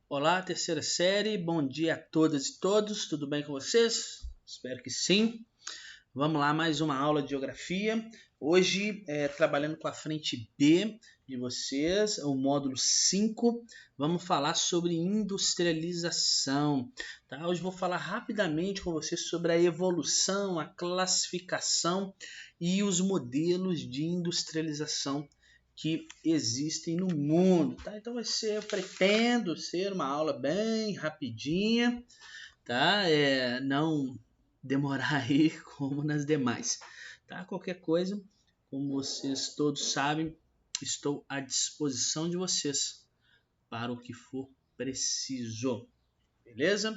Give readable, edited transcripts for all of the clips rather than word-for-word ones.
Olá, terceira série, bom dia a todas e todos, tudo bem com vocês? Espero que sim. Vamos lá, mais uma aula de geografia. Hoje, trabalhando com a frente B de vocês, o módulo 5, vamos falar sobre industrialização. Tá? Hoje vou falar rapidamente com vocês sobre a evolução, a classificação e os modelos de industrialização que existem no mundo, tá? Então eu pretendo ser uma aula bem rapidinha, tá? Não demorar aí como nas demais, tá? Qualquer coisa, como vocês todos sabem, estou à disposição de vocês para o que for preciso, beleza?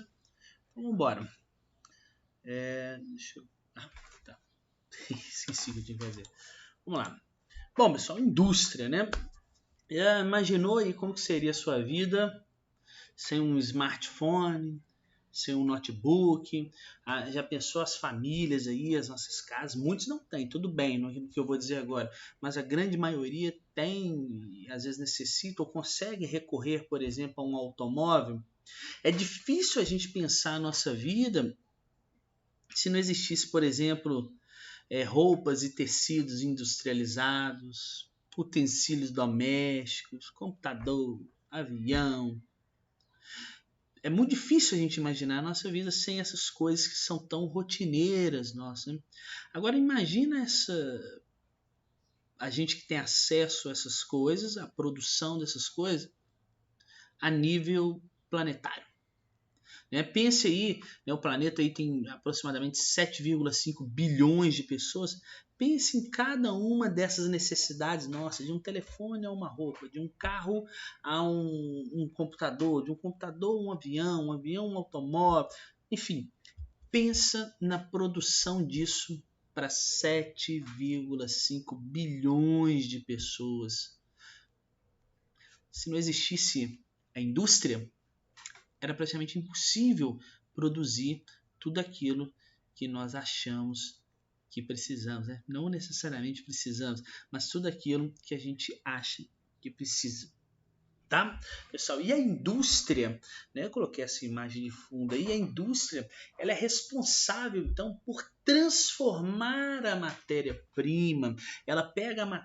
Então, vamos embora. Deixa eu... tá. Esqueci o que eu tinha que fazer. Vamos lá. Bom, pessoal, indústria, né? Imaginou aí como que seria a sua vida sem um smartphone, sem um notebook? Já pensou as famílias aí, as nossas casas? Muitos não têm, tudo bem, no que eu vou dizer agora, mas a grande maioria tem, às vezes necessita ou consegue recorrer, por exemplo, a um automóvel. É difícil a gente pensar a nossa vida se não existisse, por exemplo, roupas e tecidos industrializados, utensílios domésticos, computador, avião. É muito difícil a gente imaginar a nossa vida sem essas coisas que são tão rotineiras, nossa. Né? Agora imagina a gente que tem acesso a essas coisas, a produção dessas coisas a nível planetário. Né? Pense aí, né, o planeta aí tem aproximadamente 7,5 bilhões de pessoas. Pense em cada uma dessas necessidades nossas, de um telefone a uma roupa, de um carro a um computador, de um computador a um avião um automóvel, enfim. Pensa na produção disso para 7,5 bilhões de pessoas. Se não existisse a indústria, era praticamente impossível produzir tudo aquilo que nós achamos que precisamos, né? Não necessariamente precisamos, mas tudo aquilo que a gente acha que precisa. Tá? Pessoal, e a indústria, né? Eu coloquei essa imagem de fundo aí, a indústria, ela é responsável então por transformar a matéria-prima. Ela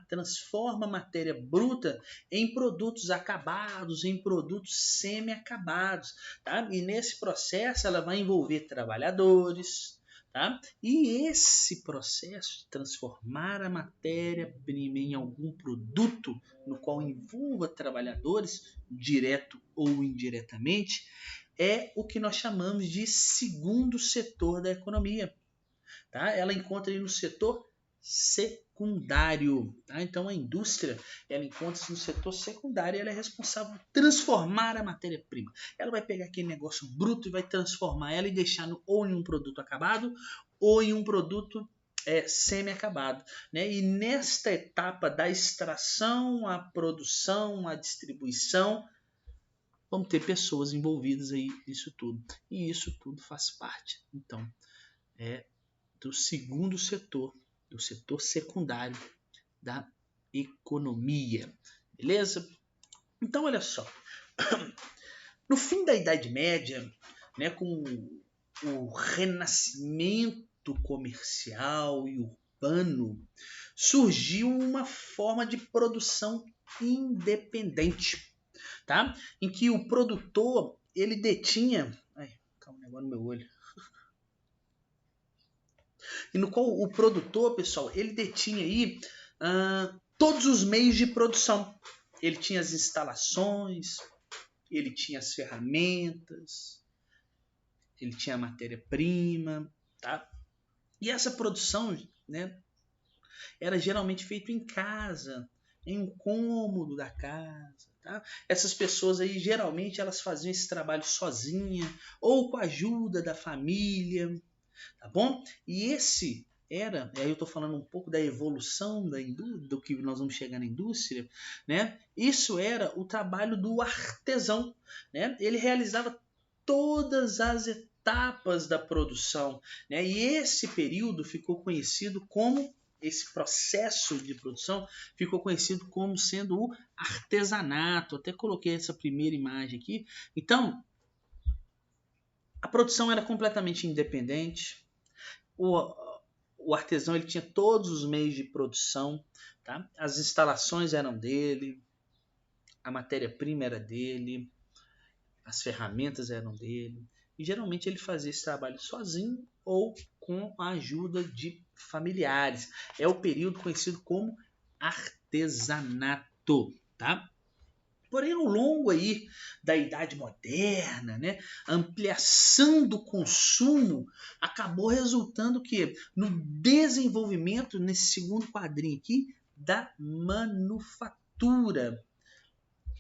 transforma a matéria bruta em produtos acabados, em produtos semi-acabados, tá? E nesse processo ela vai envolver trabalhadores, tá? E esse processo de transformar a matéria-prima em algum produto no qual envolva trabalhadores, direto ou indiretamente, é o que nós chamamos de segundo setor da economia. Tá? Ela encontra no setor secundário. Tá? Então a indústria ela encontra-se no setor secundário e ela é responsável por transformar a matéria-prima. Ela vai pegar aquele negócio bruto e vai transformar ela e deixar ou em um produto acabado ou em um produto semi-acabado. Né? E nesta etapa da extração, a produção, a distribuição, vamos ter pessoas envolvidas aí nisso tudo. E isso tudo faz parte, então, do segundo setor, do setor secundário da economia. Beleza? Então, olha só. No fim da Idade Média, né, com o renascimento comercial e urbano, surgiu uma forma de produção independente, tá? Em que o produtor ele detinha, calma, negócio no meu olho. E no qual o produtor, pessoal, ele detinha aí todos os meios de produção. Ele tinha as instalações, ele tinha as ferramentas, ele tinha a matéria-prima, tá? E essa produção, né, era geralmente feita em casa, em um cômodo da casa, tá? Essas pessoas aí, geralmente, elas faziam esse trabalho sozinha ou com a ajuda da família, tá bom? E esse era, aí eu estou falando um pouco da evolução do que nós vamos chegar na indústria, né? Isso era o trabalho do artesão, né? Ele realizava todas as etapas da produção, né? E esse período ficou conhecido como esse processo de produção ficou conhecido como sendo o artesanato. Até coloquei essa primeira imagem aqui. Então, a produção era completamente independente. O artesão ele tinha todos os meios de produção, tá? As instalações eram dele, a matéria-prima era dele, as ferramentas eram dele. E geralmente ele fazia esse trabalho sozinho ou com a ajuda de familiares. É o período conhecido como artesanato, tá? Porém, ao longo aí da Idade Moderna, né, a ampliação do consumo acabou resultando que no desenvolvimento, nesse segundo quadrinho aqui, da manufatura.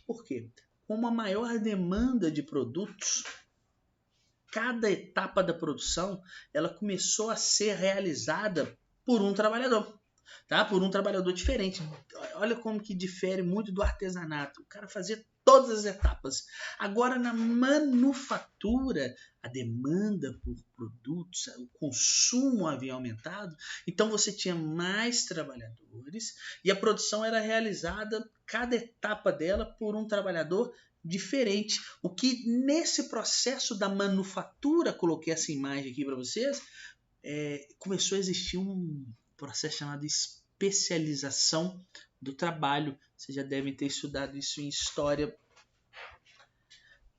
Por quê? Com uma maior demanda de produtos, cada etapa da produção ela começou a ser realizada por um trabalhador. Tá? Por um trabalhador diferente. Olha como que difere muito do artesanato. O cara fazia todas as etapas. Agora, na manufatura, a demanda por produtos, o consumo havia aumentado. Então, você tinha mais trabalhadores e a produção era realizada, cada etapa dela, por um trabalhador diferente. O que, nesse processo da manufatura, coloquei essa imagem aqui para vocês, começou a existir um processo chamado especialização do trabalho. Vocês já devem ter estudado isso em história.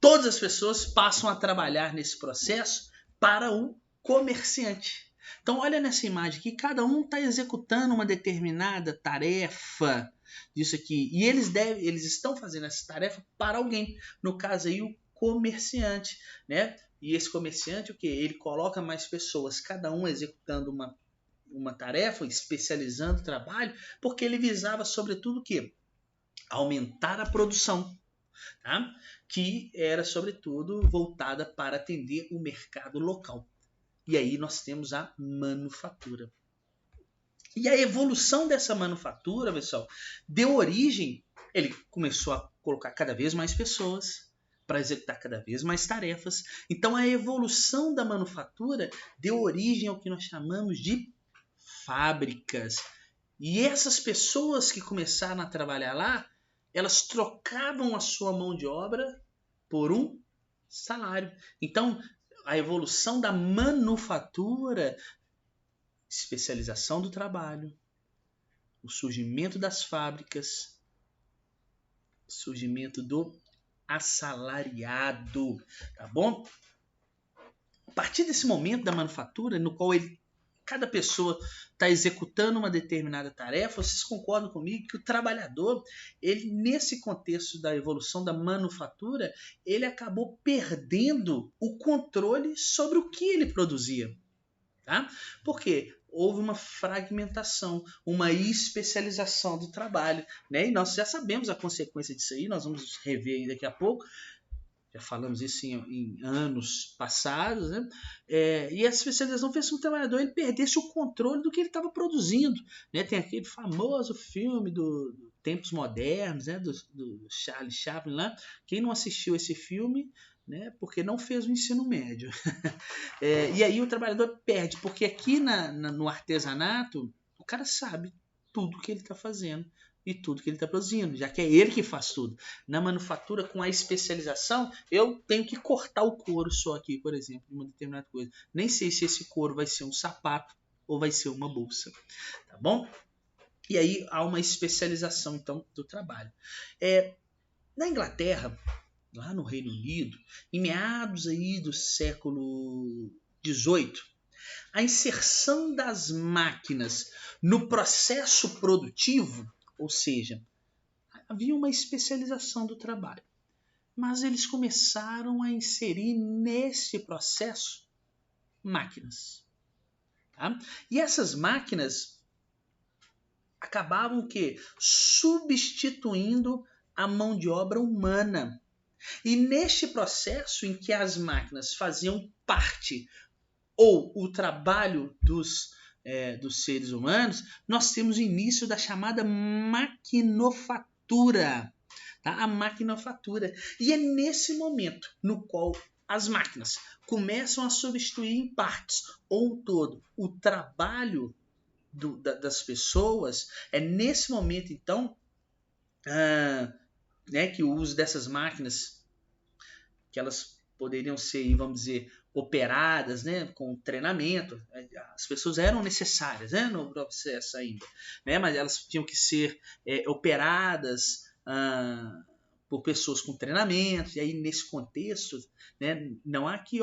Todas as pessoas passam a trabalhar nesse processo para o comerciante. Então olha nessa imagem aqui, cada um está executando uma determinada tarefa disso aqui. E eles estão fazendo essa tarefa para alguém. No caso aí, o comerciante, né? E esse comerciante, o que? Ele coloca mais pessoas, cada um executando uma tarefa, especializando o trabalho, porque ele visava, sobretudo, o quê? Aumentar a produção, tá? Que era, sobretudo, voltada para atender o mercado local. E aí nós temos a manufatura. E a evolução dessa manufatura, pessoal, deu origem, ele começou a colocar cada vez mais pessoas para executar cada vez mais tarefas. Então a evolução da manufatura deu origem ao que nós chamamos de fábricas. E essas pessoas que começaram a trabalhar lá, elas trocavam a sua mão de obra por um salário. Então, a evolução da manufatura, especialização do trabalho, o surgimento das fábricas, o surgimento do assalariado, tá bom? A partir desse momento da manufatura, no qual cada pessoa está executando uma determinada tarefa, vocês concordam comigo que o trabalhador, ele nesse contexto da evolução da manufatura, ele acabou perdendo o controle sobre o que ele produzia. Tá? Por quê? Houve uma fragmentação, uma especialização do trabalho, né? E nós já sabemos a consequência disso aí, nós vamos rever aí daqui a pouco. Já falamos isso em anos passados, né? E essa especialização fez com que o trabalhador ele perdesse o controle do que ele estava produzindo, né? Tem aquele famoso filme do Tempos Modernos, né? do Charlie Chaplin lá. Quem não assistiu esse filme, né? Porque não fez o ensino médio. E aí o trabalhador perde, porque aqui no artesanato o cara sabe tudo que ele está fazendo e tudo que ele está produzindo, já que é ele que faz tudo. Na manufatura, com a especialização, eu tenho que cortar o couro só aqui, por exemplo, de uma determinada coisa. Nem sei se esse couro vai ser um sapato ou vai ser uma bolsa, tá bom? E aí há uma especialização, então, do trabalho. Na Inglaterra, lá no Reino Unido, em meados aí do século XVIII, a inserção das máquinas no processo produtivo, ou seja, havia uma especialização do trabalho, mas eles começaram a inserir nesse processo máquinas. Tá? E essas máquinas acabavam substituindo a mão de obra humana. E neste processo em que as máquinas faziam parte ou o trabalho dos seres humanos, nós temos o início da chamada maquinofatura. Tá? A maquinofatura. E é nesse momento no qual as máquinas começam a substituir em partes ou todo o trabalho das pessoas, é nesse momento, então, né, que o uso dessas máquinas, que elas poderiam ser, vamos dizer, operadas, né, com treinamento, as pessoas eram necessárias, né, no processo ainda, né, mas elas tinham que ser operadas por pessoas com treinamento, e aí nesse contexto, né, não há aqui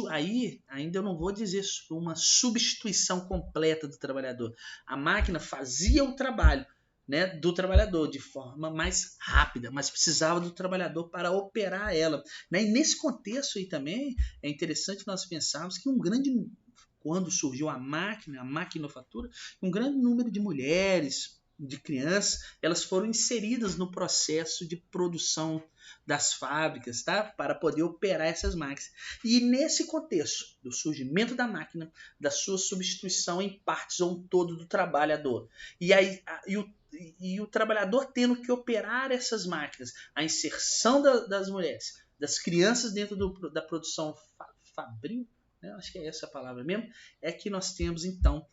aí ainda eu não vou dizer uma substituição completa do trabalhador. A máquina fazia o trabalho, né, do trabalhador de forma mais rápida, mas precisava do trabalhador para operar ela, né? E nesse contexto aí também é interessante nós pensarmos que quando surgiu a maquinofatura, um grande número de mulheres, de crianças, elas foram inseridas no processo de produção das fábricas, tá? Para poder operar essas máquinas. E nesse contexto do surgimento da máquina, da sua substituição em partes ou todo do trabalhador, e o trabalhador tendo que operar essas máquinas, a inserção das mulheres, das crianças dentro da produção fabril, né? Acho que é essa a palavra mesmo, é que nós temos então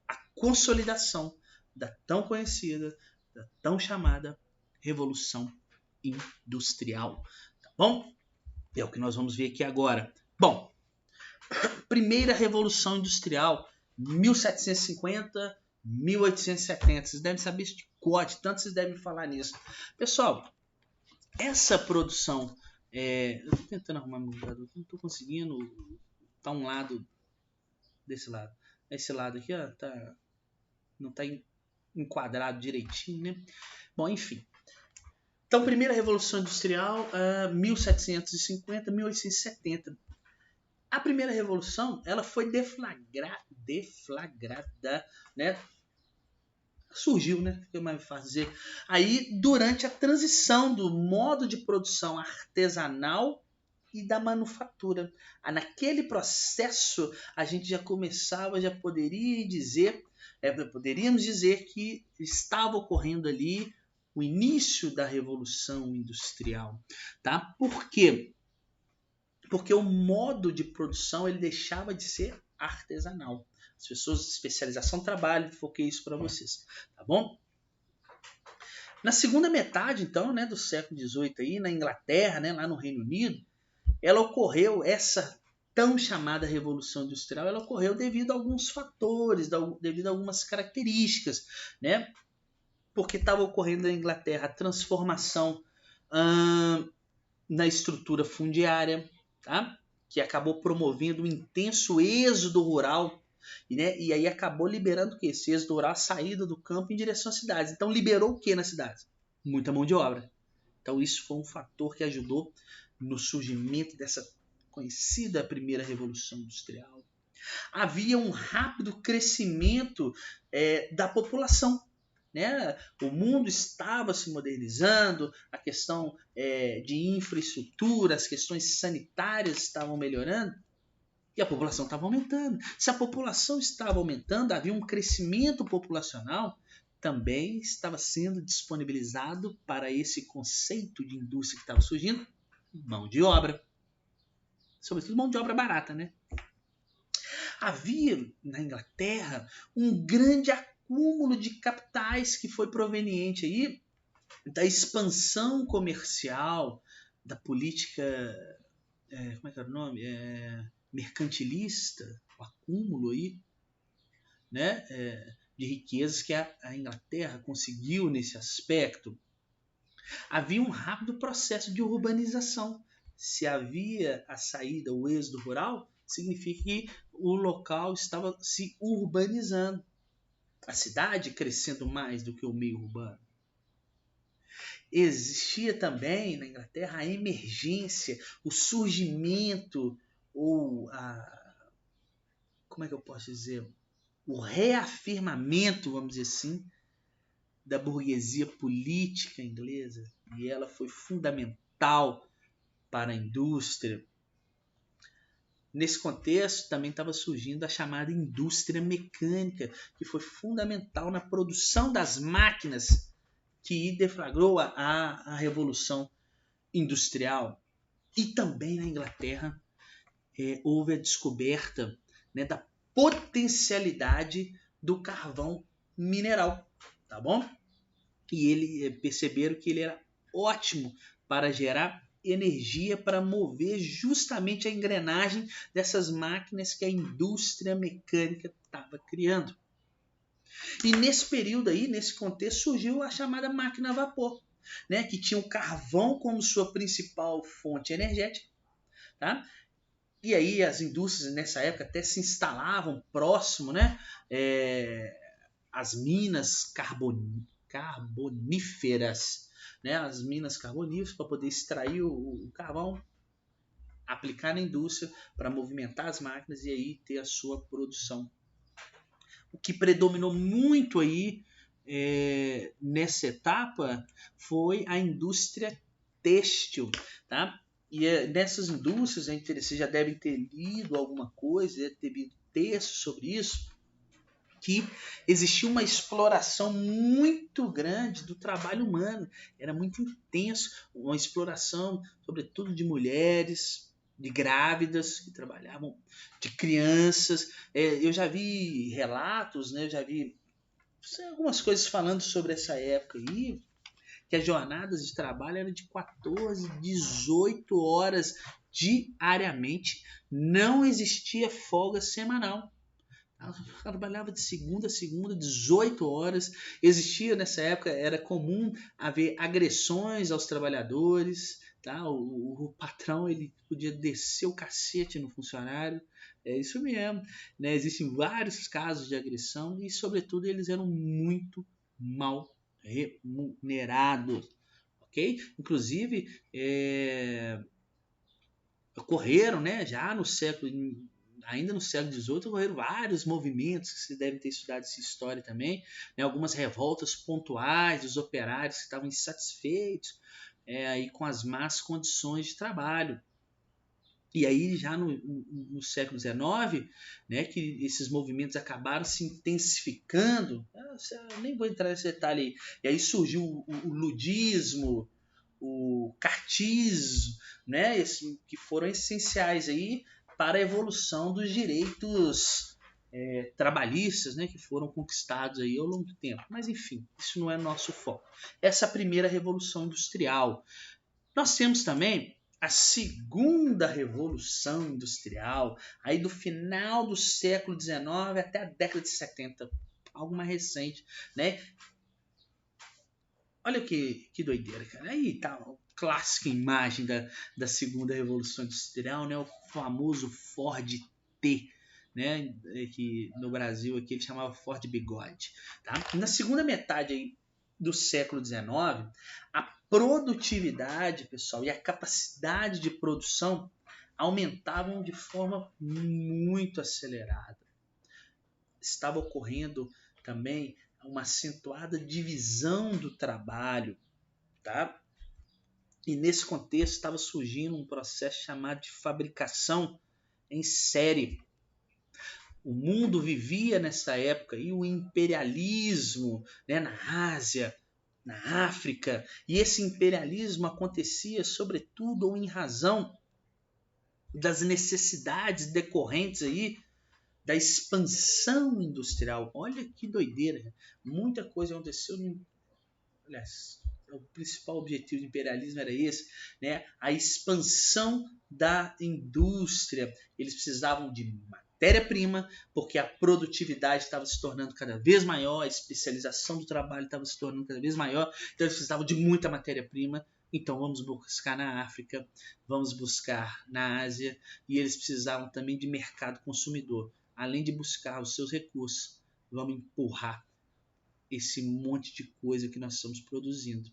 a consolidação da tão conhecida, da tão chamada Revolução Industrial. Tá bom? É o que nós vamos ver aqui agora. Bom, primeira Revolução Industrial, 1750, 1870. Vocês devem saber isso de código, tanto vocês devem falar nisso. Pessoal, essa produção... eu estou tentando arrumar meu computador, não estou conseguindo. Tá um lado desse lado. Esse lado aqui, ó, não está enquadrado direitinho, né? Bom, enfim. Então, primeira Revolução Industrial, 1750, 1870. A primeira revolução, ela foi deflagrada, né? Surgiu, né? Fica mais fácil dizer. Aí, durante a transição do modo de produção artesanal e da manufatura. Naquele processo, a gente já poderíamos dizer que estava ocorrendo ali o início da Revolução Industrial, tá? Por quê? Porque o modo de produção ele deixava de ser artesanal. As pessoas de especialização trabalham, foquei isso para vocês, tá bom? Na segunda metade, então, né, do século XVIII, aí, na Inglaterra, né, lá no Reino Unido, ela ocorreu, essa tão chamada Revolução Industrial, ela ocorreu devido a alguns fatores, devido a algumas características, né? Porque estava ocorrendo na Inglaterra a transformação na estrutura fundiária, tá? Que acabou promovendo um intenso êxodo rural, né? E aí acabou liberando o que? Esse êxodo rural, a saída do campo em direção às cidades. Então liberou o que nas cidades? Muita mão de obra. Então isso foi um fator que ajudou no surgimento dessa conhecida primeira Revolução Industrial. Havia um rápido crescimento da população, né? O mundo estava se modernizando, a questão de infraestrutura, as questões sanitárias estavam melhorando e a população estava aumentando. Se a população estava aumentando, havia um crescimento populacional, também estava sendo disponibilizado para esse conceito de indústria que estava surgindo, mão de obra. Sobretudo mão de obra barata, né? Havia na Inglaterra um grande acúmulo de capitais que foi proveniente aí da expansão comercial, da política, como é que era o nome? Mercantilista, o acúmulo aí, né? De riquezas que a Inglaterra conseguiu nesse aspecto. Havia um rápido processo de urbanização. Se havia a saída, o êxodo rural, significa que o local estava se urbanizando. A cidade crescendo mais do que o meio urbano. Existia também na Inglaterra a emergência, o surgimento, como é que eu posso dizer? O reafirmamento, vamos dizer assim, da burguesia política inglesa. E ela foi fundamental para a indústria. Nesse contexto, também estava surgindo a chamada indústria mecânica, que foi fundamental na produção das máquinas que deflagrou a Revolução Industrial. E também na Inglaterra houve a descoberta, né, da potencialidade do carvão mineral, tá bom? E ele perceberam que ele era ótimo para gerar energia para mover justamente a engrenagem dessas máquinas que a indústria mecânica estava criando. E nesse período aí, nesse contexto, surgiu a chamada máquina a vapor, né, que tinha o carvão como sua principal fonte energética, tá? E aí as indústrias nessa época até se instalavam próximo, né, às minas carboníferas, né, as minas carboníferas, para poder extrair o carvão, aplicar na indústria para movimentar as máquinas e aí ter a sua produção. O que predominou muito aí nessa etapa foi a indústria têxtil, tá? E nessas indústrias, vocês já devem ter lido alguma coisa, deve ter lido texto sobre isso, que existia uma exploração muito grande do trabalho humano. Era muito intenso, uma exploração, sobretudo de mulheres, de grávidas que trabalhavam, de crianças. Eu já vi relatos, né? Eu já vi algumas coisas falando sobre essa época aí, que as jornadas de trabalho eram de 14, 18 horas diariamente. Não existia folga semanal. Ela trabalhava de segunda a segunda, 18 horas. Existia nessa época, era comum haver agressões aos trabalhadores. Tá? O patrão ele podia descer o cacete no funcionário. É isso mesmo. Né? Existem vários casos de agressão e, sobretudo, eles eram muito mal remunerados. Okay? Inclusive, ocorreram, né, já no século, ainda no século XVIII, ocorreram vários movimentos, que vocês devem ter estudado essa história também, né, algumas revoltas pontuais dos operários que estavam insatisfeitos aí com as más condições de trabalho. E aí já no século XIX, né, que esses movimentos acabaram se intensificando. Eu nem vou entrar nesse detalhe aí. E aí surgiu o ludismo, o cartismo, né, que foram essenciais aí para a evolução dos direitos trabalhistas, né, que foram conquistados aí ao longo do tempo. Mas enfim, isso não é nosso foco. Essa primeira revolução industrial. Nós temos também a segunda revolução industrial, aí do final do século XIX até a década de 70, algo mais recente, né? Olha que doideira, cara. Aí tá a clássica imagem da segunda revolução industrial, né? O famoso Ford T, né? Que no Brasil aqui ele chamava Ford Bigode. Tá? Na segunda metade aí do século XIX, a produtividade, pessoal, e a capacidade de produção aumentavam de forma muito acelerada. Estava ocorrendo também uma acentuada divisão do trabalho, tá? E nesse contexto estava surgindo um processo chamado de fabricação em série. O mundo vivia nessa época e o imperialismo, né, na Ásia, na África, e esse imperialismo acontecia sobretudo ou em razão das necessidades decorrentes aí da expansão industrial. Olha que doideira, muita coisa aconteceu. Aliás, o principal objetivo do imperialismo era esse, né? A expansão da indústria. Eles precisavam de matéria-prima, porque a produtividade estava se tornando cada vez maior, a especialização do trabalho estava se tornando cada vez maior, então eles precisavam de muita matéria-prima. Então vamos buscar na África, vamos buscar na Ásia, e eles precisavam também de mercado consumidor. Além de buscar os seus recursos, vamos empurrar esse monte de coisa que nós estamos produzindo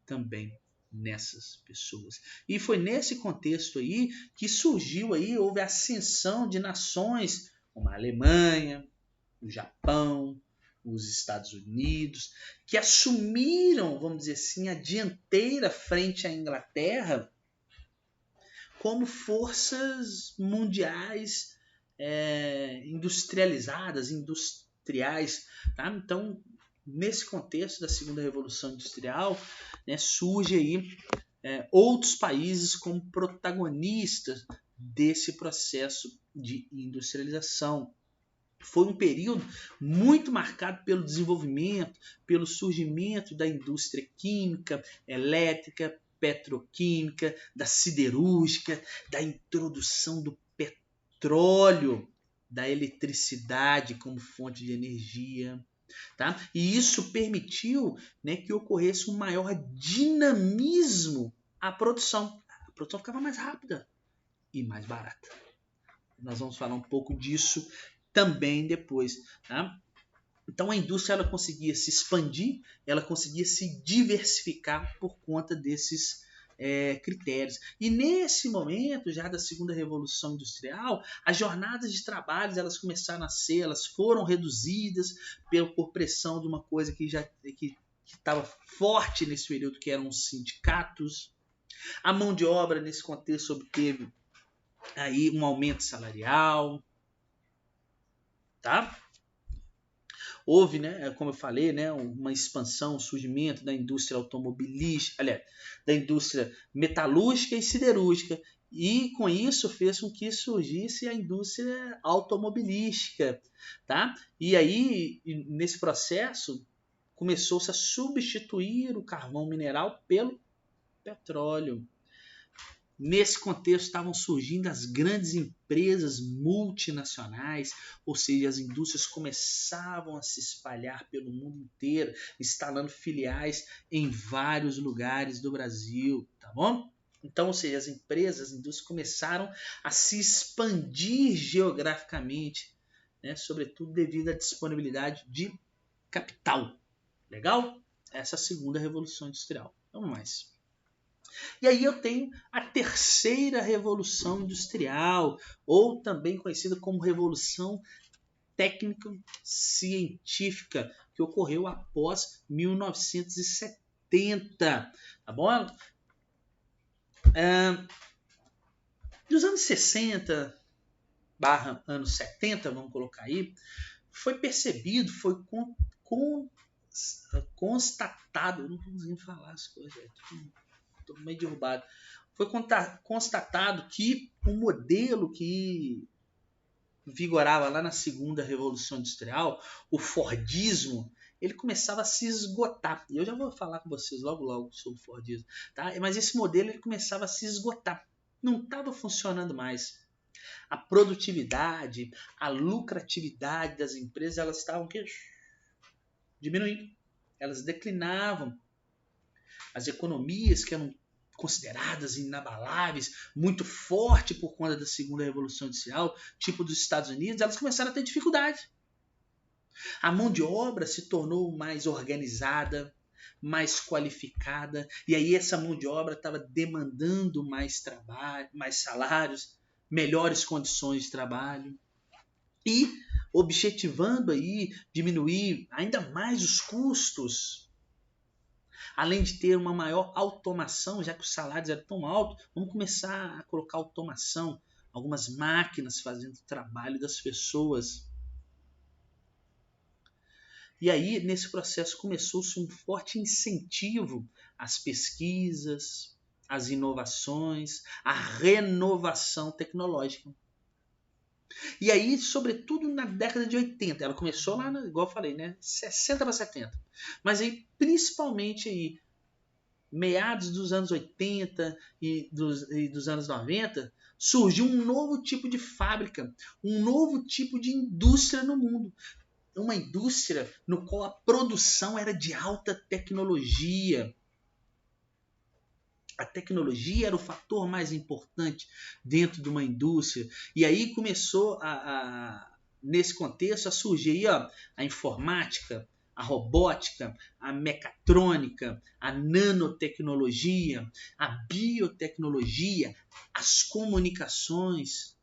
também nessas pessoas. E foi nesse contexto aí que surgiu aí, houve a ascensão de nações como a Alemanha, o Japão, os Estados Unidos, que assumiram, vamos dizer assim, a dianteira frente à Inglaterra como forças mundiais industrializadas, industriais. Tá? Então, nesse contexto da segunda revolução industrial, né, surge aí outros países como protagonistas desse processo de industrialização. Foi um período muito marcado pelo desenvolvimento, pelo surgimento da indústria química, elétrica, petroquímica, da siderúrgica, da introdução do petróleo, da eletricidade como fonte de energia. Tá? E isso permitiu, né, que ocorresse um maior dinamismo à produção. A produção ficava mais rápida e mais barata. Nós vamos falar um pouco disso também depois. Tá? Então a indústria ela conseguia se expandir, ela conseguia se diversificar por conta desses critérios. E nesse momento, já da segunda revolução industrial, as jornadas de trabalho elas começaram a ser, elas foram reduzidas por pressão de uma coisa que estava forte nesse período, que eram os sindicatos. A mão de obra nesse contexto obteve aí um aumento salarial, tá? Houve, né, como eu falei, né, uma expansão, um surgimento da indústria automobilística, aliás, da indústria metalúrgica e siderúrgica. E com isso fez com que surgisse a indústria automobilística. Tá? E aí, nesse processo, começou-se a substituir o carvão mineral pelo petróleo. Nesse contexto estavam surgindo as grandes empresas multinacionais, ou seja, as indústrias começavam a se espalhar pelo mundo inteiro, instalando filiais em vários lugares do Brasil, tá bom? Então, ou seja, as empresas, as indústrias começaram a se expandir geograficamente, né? Sobretudo devido à disponibilidade de capital. Legal? Essa é a segunda revolução industrial. Vamos mais. E aí eu tenho a terceira revolução industrial, ou também conhecida como revolução técnico-científica, que ocorreu após 1970. Tá bom? Dos anos 60 / anos 70, vamos colocar aí, foi percebido, foi constatado, eu não estou conseguindo falar as coisas, estou meio derrubado. Foi constatado que o modelo que vigorava lá na segunda revolução industrial, o Fordismo, ele começava a se esgotar. E eu já vou falar com vocês logo sobre o Fordismo. Tá? Mas esse modelo ele começava a se esgotar. Não estava funcionando mais. A produtividade, a lucratividade das empresas, elas estavam diminuindo. Elas declinavam. As economias que eram consideradas inabaláveis, muito forte por conta da segunda revolução industrial, tipo dos Estados Unidos, elas começaram a ter dificuldade. A mão de obra se tornou mais organizada, mais qualificada, e aí essa mão de obra estava demandando mais trabalho, mais salários, melhores condições de trabalho e objetivando aí diminuir ainda mais os custos. Além de ter uma maior automação, já que os salários eram tão altos, vamos começar a colocar automação, algumas máquinas fazendo o trabalho das pessoas. E aí, nesse processo, começou-se um forte incentivo às pesquisas, às inovações, à renovação tecnológica. E aí, sobretudo na década de 80, ela começou lá, igual eu falei, né, 60 para 70. Mas aí, principalmente aí, meados dos anos 80 e dos anos 90, surgiu um novo tipo de fábrica, um novo tipo de indústria no mundo. Uma indústria no qual a produção era de alta tecnologia. A tecnologia era o fator mais importante dentro de uma indústria. E aí começou, nesse contexto, a surgir aí, a informática, a robótica, a mecatrônica, a nanotecnologia, a biotecnologia, as comunicações.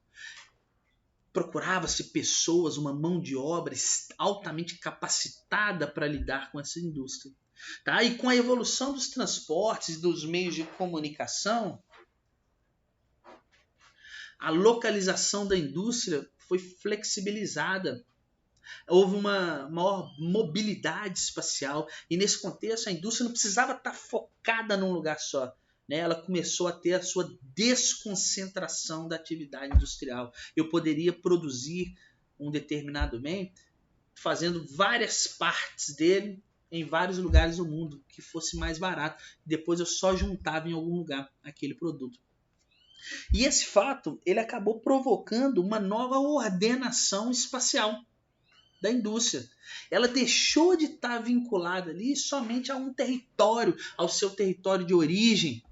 Procurava-se pessoas, uma mão de obra altamente capacitada para lidar com essa indústria. Tá? E com a evolução dos transportes e dos meios de comunicação, a localização da indústria foi flexibilizada. Houve uma maior mobilidade espacial e nesse contexto a indústria não precisava estar focada num lugar só. Né? Ela começou a ter a sua desconcentração da atividade industrial. Eu poderia produzir um determinado bem, fazendo várias partes dele em vários lugares do mundo, que fosse mais barato. Depois eu só juntava em algum lugar aquele produto. E esse fato ele acabou provocando uma nova ordenação espacial da indústria. Ela deixou de estar vinculada ali somente a um território, ao seu território de origem,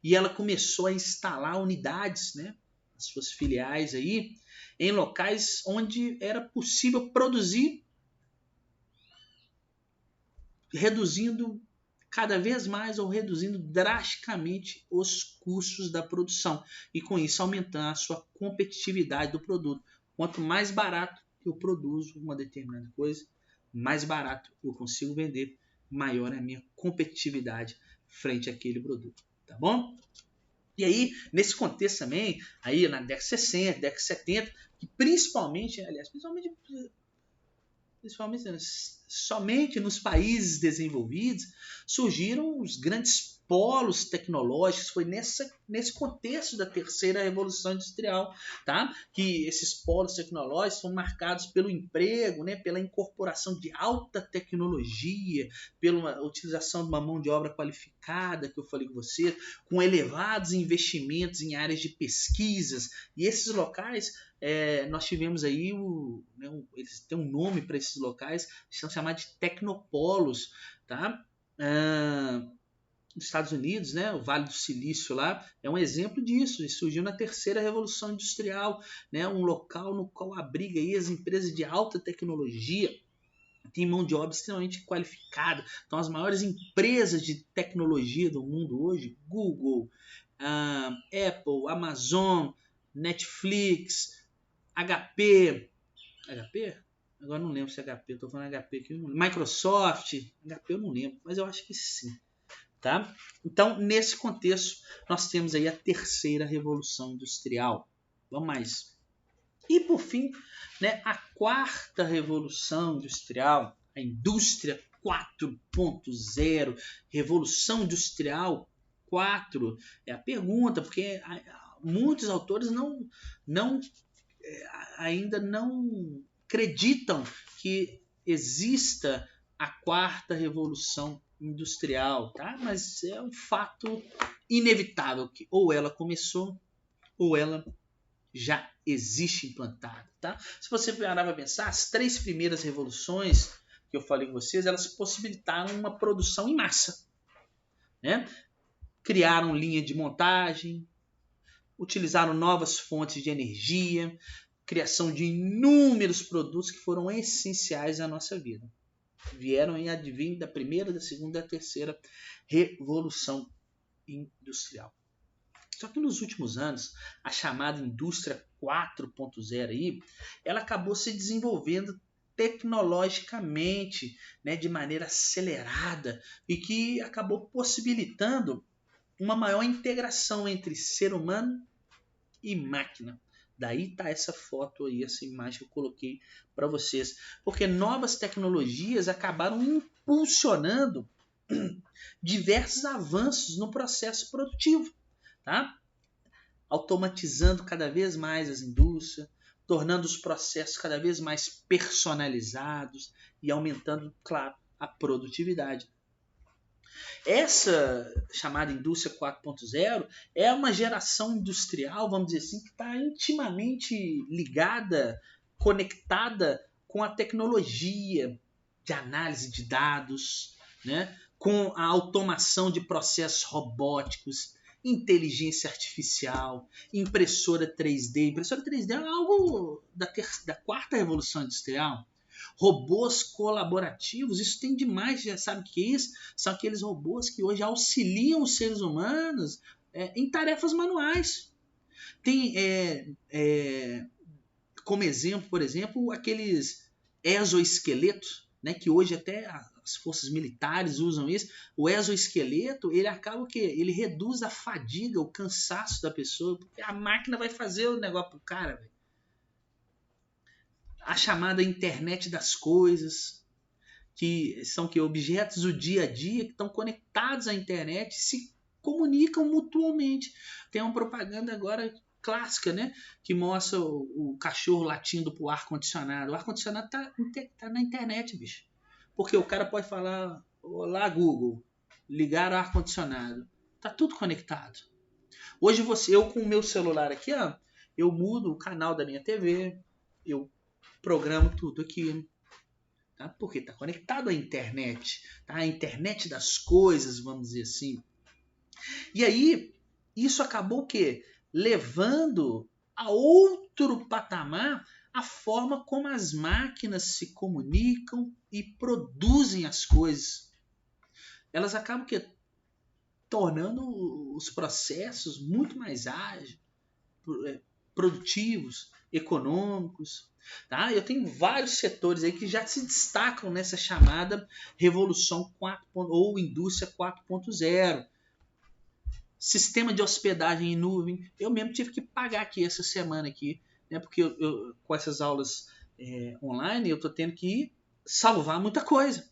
e ela começou a instalar unidades, né, as suas filiais aí, em locais onde era possível produzir, reduzindo cada vez mais ou reduzindo drasticamente os custos da produção e com isso aumentando a sua competitividade do produto. Quanto mais barato eu produzo uma determinada coisa, mais barato eu consigo vender, maior é a minha competitividade frente àquele produto, tá bom? E aí, nesse contexto também, aí na década de 60, década de 70, que principalmente somente nos países desenvolvidos surgiram os grandes polos tecnológicos. Foi nesse contexto da terceira revolução industrial, tá? Que esses polos tecnológicos são marcados pelo emprego, né? Pela incorporação de alta tecnologia, pela utilização de uma mão de obra qualificada, que eu falei com você, com elevados investimentos em áreas de pesquisas. E esses locais, nós tivemos aí, eles têm um nome para esses locais, são chamados de tecnopolos, tá? Nos Estados Unidos, né, o Vale do Silício lá é um exemplo disso. Isso surgiu na terceira revolução industrial, né, um local no qual abriga aí as empresas de alta tecnologia, tem mão de obra extremamente qualificada. Então as maiores empresas de tecnologia do mundo hoje, Google, Apple, Amazon, Netflix, HP, agora não lembro se é HP, estou falando HP aqui, Microsoft, HP eu não lembro, mas eu acho que sim. Tá? Então, nesse contexto, nós temos aí a terceira revolução industrial. Vamos mais. E, por fim, né, a quarta revolução industrial, a indústria 4.0, revolução industrial 4, é a pergunta, porque muitos autores ainda não acreditam que exista a quarta revolução industrial, tá? Mas é um fato inevitável que ou ela começou ou ela já existe implantada, tá? Se você parar para pensar, as três primeiras revoluções que eu falei com vocês, elas possibilitaram uma produção em massa, né? Criaram linha de montagem, utilizaram novas fontes de energia, criação de inúmeros produtos que foram essenciais à nossa vida. Vieram em advém da primeira, da segunda e da terceira revolução industrial. Só que nos últimos anos, a chamada indústria 4.0 aí, ela acabou se desenvolvendo tecnologicamente, né, de maneira acelerada e que acabou possibilitando uma maior integração entre ser humano e máquina. Daí tá essa foto aí, essa imagem que eu coloquei para vocês. Porque novas tecnologias acabaram impulsionando diversos avanços no processo produtivo, tá? Automatizando cada vez mais as indústrias, tornando os processos cada vez mais personalizados e aumentando, claro, a produtividade. Essa chamada indústria 4.0 é uma geração industrial, vamos dizer assim, que está intimamente ligada, conectada com a tecnologia de análise de dados, né? Com a automação de processos robóticos, inteligência artificial, impressora 3D. Impressora 3D é algo da quarta revolução industrial. Robôs colaborativos, isso tem demais, já sabe o que é isso? São aqueles robôs que hoje auxiliam os seres humanos em tarefas manuais. Tem como exemplo, por exemplo, aqueles exoesqueletos, né, que hoje até as forças militares usam isso. O exoesqueleto, ele acaba o quê? Ele reduz a fadiga, o cansaço da pessoa, porque a máquina vai fazer o negócio pro cara, velho. A chamada internet das coisas, que são objetos do dia a dia que estão conectados à internet e se comunicam mutuamente. Tem uma propaganda agora clássica, né? Que mostra o cachorro latindo pro ar-condicionado. O ar-condicionado tá na internet, bicho. Porque o cara pode falar, olá Google, ligar o ar-condicionado. Tá tudo conectado. Hoje eu com o meu celular aqui, ó, eu mudo o canal da minha TV, eu programo tudo aqui. Tá? Porque está conectado à internet, tá? A internet das coisas, vamos dizer assim. E aí, isso acabou o quê? Levando a outro patamar a forma como as máquinas se comunicam e produzem as coisas. Elas acabam que tornando os processos muito mais ágeis, produtivos, econômicos. Tá? Eu tenho vários setores aí que já se destacam nessa chamada Revolução 4. Ou Indústria 4.0. Sistema de hospedagem em nuvem. Eu mesmo tive que pagar aqui essa semana aqui, né? Porque eu com essas aulas online eu estou tendo que salvar muita coisa.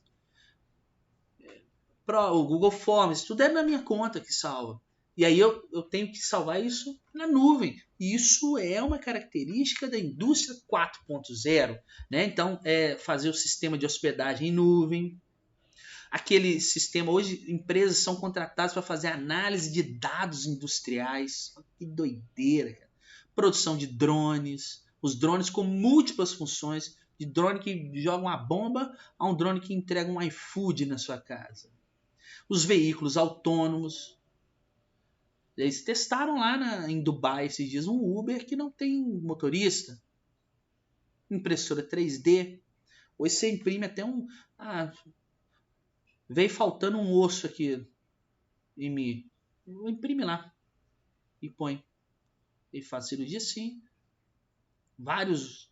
O Google Forms, tudo é na minha conta que salva. E aí eu tenho que salvar isso na nuvem. E isso é uma característica da indústria 4.0. Né? Então, fazer o sistema de hospedagem em nuvem. Aquele sistema, hoje empresas são contratadas para fazer análise de dados industriais. Que doideira, cara. Produção de drones. Os drones com múltiplas funções. De drone que joga uma bomba a um drone que entrega um iFood na sua casa. Os veículos autônomos. Eles testaram lá em Dubai esses dias um Uber que não tem motorista. Impressora 3D. Hoje você imprime até um... veio faltando um osso aqui em mim. Imprime lá e põe. Ele faz cirurgia sim. Vários...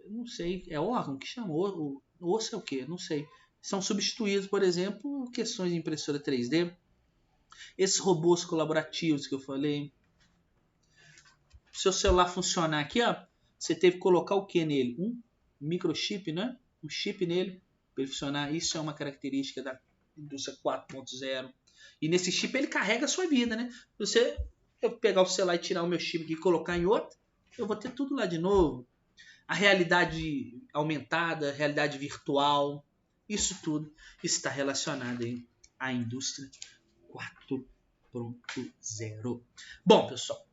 não sei, é órgão que chamou. O osso é o quê? Não sei. São substituídos, por exemplo, questões de impressora 3D. Esses robôs colaborativos que eu falei. Se o seu celular funcionar aqui, ó, você teve que colocar o que nele? Um microchip, né? Um chip nele para ele funcionar. Isso é uma característica da indústria 4.0. E nesse chip ele carrega a sua vida, né? Eu pegar o celular e tirar o meu chip aqui e colocar em outro, eu vou ter tudo lá de novo. A realidade aumentada, a realidade virtual, isso tudo está relacionado aí à indústria 4.0. Bom, pessoal,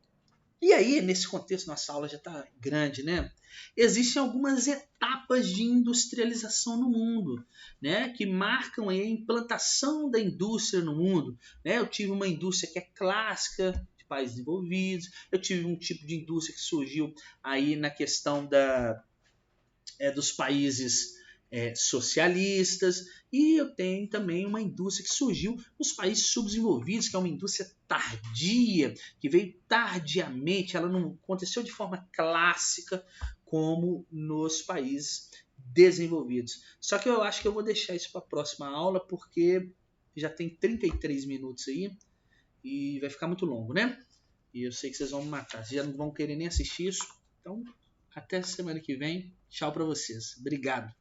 e aí, nesse contexto, nossa aula já está grande, né? Existem algumas etapas de industrialização no mundo, né? Que marcam aí a implantação da indústria no mundo. Né? Eu tive uma indústria que é clássica, de países desenvolvidos. Eu tive um tipo de indústria que surgiu aí na questão dos países socialistas, e eu tenho também uma indústria que surgiu nos países subdesenvolvidos, que é uma indústria tardia, que veio tardiamente, ela não aconteceu de forma clássica como nos países desenvolvidos. Só que eu acho que eu vou deixar isso para a próxima aula, porque já tem 33 minutos aí e vai ficar muito longo, né? E eu sei que vocês vão me matar, vocês já não vão querer nem assistir isso. Então, até semana que vem. Tchau para vocês. Obrigado.